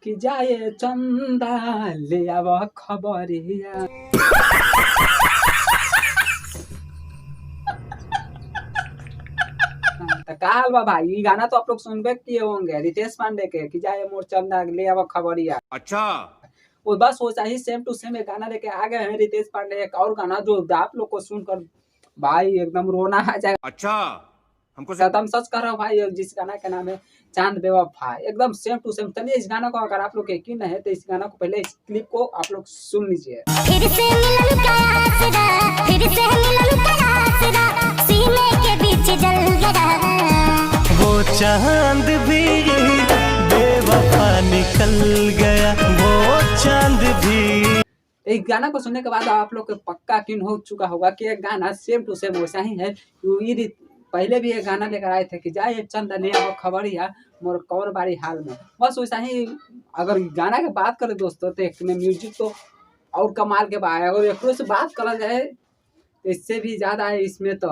कि जाए चंदा ले आव खबरिया। तो का हाल बा भाई, ये गाना तो आप लोग सुनबे किए होंगे, रितेश पांडे के कि जाए मोर चंदा ले आव खबरिया। अच्छा, वो बस वैसा ही सेम टू सेम एक गाना लेके आ गए हैं रितेश पांडे, एक और गाना जो आप लोग को सुनकर भाई एकदम रोना आ जाएगा। अच्छा, हमको एकदम सच कर रहा हूँ भाई, जिस गाना का नाम है चांद बेवफा, एकदम सेम टू सेम। चलिए इस गाना को अगर आप लोग यकीन नहीं है तो इस गाना को पहले इस क्लिप को आप लोग सुन लीजिए। फिर से मिलन का आसरा, फिर से मिलन का आसरा, सीने के बीच जल गया। वो चांद भी बेवफा निकल गया, वो चांद भी। एक गाना को सुनने के बाद आप लोग को पक्का यकीन हो चुका होगा कि ये गाना सेम टू सेम वैसा ही है। पहले भी ये गाना लेकर आए थे कि जाए चंदा ले आओ खबरिया मोर कौन बारी हाल में, बस वैसा ही। अगर गाना की बात करें दोस्तों तो एक में म्यूजिक तो और कमाल के बात है, और एक से बात करा जाए तो इससे भी ज़्यादा है। इसमें तो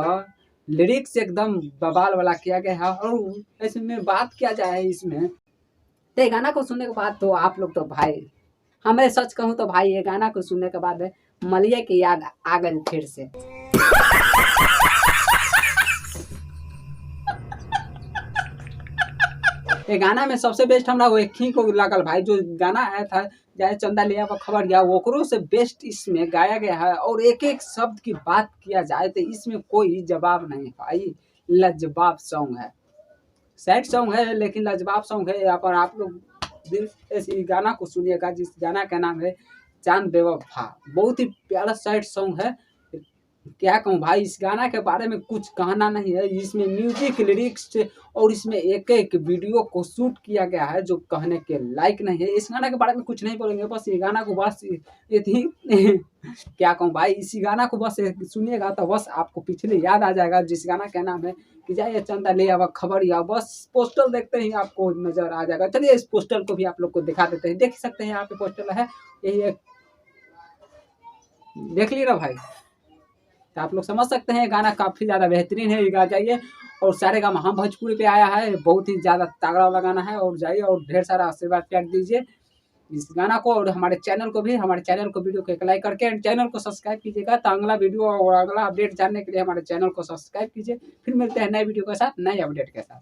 लिरिक्स एकदम बवाल वाला किया गया है, और इसमें बात किया जाए इसमें तो ये गाना को सुनने के बाद तो आप लोग तो भाई, हमें सच कहूँ तो भाई ये गाना को सुनने के बाद मलिया की याद आ गई फिर से। ये गाना में सबसे बेस्ट हमरा वो एक ही को लगल भाई, जो गाना आया था जाए चंदा लिया वो खबर या ओकरो से बेस्ट इसमें गाया गया है। और एक एक शब्द की बात किया जाए तो इसमें कोई जवाब नहीं भाई, लाजवाब सॉन्ग है। सैड सॉन्ग है लेकिन लाजवाब सॉन्ग है। यहाँ पर आप लोग दिल से इस गाना को सुनिएगा, जिस गाना का नाम है चांद बेवफा। बहुत ही प्यारा सैड सॉन्ग है। क्या कहूँ भाई, इस गाना के बारे में कुछ कहना नहीं है। इसमें म्यूजिक लिरिक्स और इसमें एक एक वीडियो को शूट किया गया है जो कहने के लायक नहीं है। इस गाना के बारे में कुछ नहीं बोलेंगे, बस ये गाना को बस इतनी क्या कहूँ भाई, इसी गाना को बस सुनिएगा तो बस आपको पिछले याद आ जाएगा, जिस गाना का नाम है कि जाइए चंदा ले आवा खबर या। बस पोस्टर देखते ही आपको नजर आ जाएगा। चलिए इस पोस्टर को भी आप लोग को दिखा देते हैं, देख सकते हैं यहाँ पे पोस्टर है, यही एक देख लीजिए भाई। तो आप लोग समझ सकते हैं गाना काफ़ी ज़्यादा बेहतरीन है, गा जाइए। और सारे गामा हम भोजपुरी पे आया है, बहुत ही ज़्यादा तगड़ा वाला गाना है। और जाइए और ढेर सारा आशीर्वाद प्यार दीजिए इस गाना को, और हमारे चैनल को भी, हमारे चैनल को वीडियो को एक लाइक करके चैनल को सब्सक्राइब कीजिएगा। तो अगला वीडियो और अगला अपडेट जानने के लिए हमारे चैनल को सब्सक्राइब कीजिए। फिर मिलते हैं नए वीडियो के साथ, नए अपडेट के साथ।